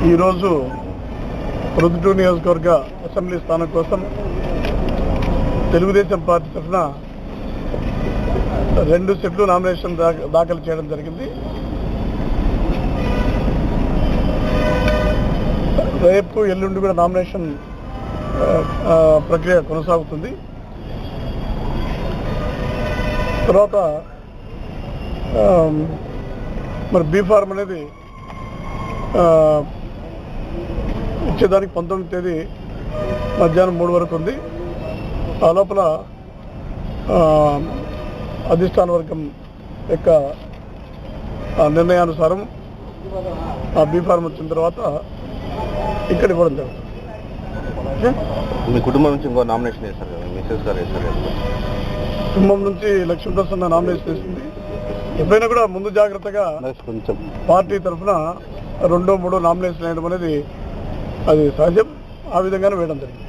ఈరోజు ప్రొద్దుటూరు నియోజకవర్గ అసెంబ్లీ స్థానం కోసం తెలుగుదేశం పార్టీ తరఫున 2 సెట్లు నామినేషన్ దాఖలు చేయడం జరిగింది. రేపు ఎల్లుండి కూడా నామినేషన్ ప్రక్రియ కొనసాగుతుంది. తర్వాత మరి బీ ఫార్మ్ అనేది ఇచ్చేదానికి 19వ తేదీ మధ్యాహ్నం 3 వరకు ఉంది. ఆ లోపల అధిష్టాన వర్గం యొక్క నిర్ణయానుసారం ఆ బీ ఫార్మ్ వచ్చిన తర్వాత ఇక్కడ ఇవ్వడం జరుగుతుంది. మీ కుటుంబం నుంచి ఇంకో నామినేషన్ వేస్తారు కదా, మిసెస్ గారు వేస్తారు. కుటుంబం నుంచి లక్ష్మీప్రసన్న నామినేషన్ వేసింది. ఎప్పుడైనా కూడా ముందు జాగ్రత్తగా కొంచెం పార్టీ తరఫున 2, 3 నామినేషన్ వేయడం అనేది అది సహజం. ఆ విధంగానే వేయడం జరిగింది.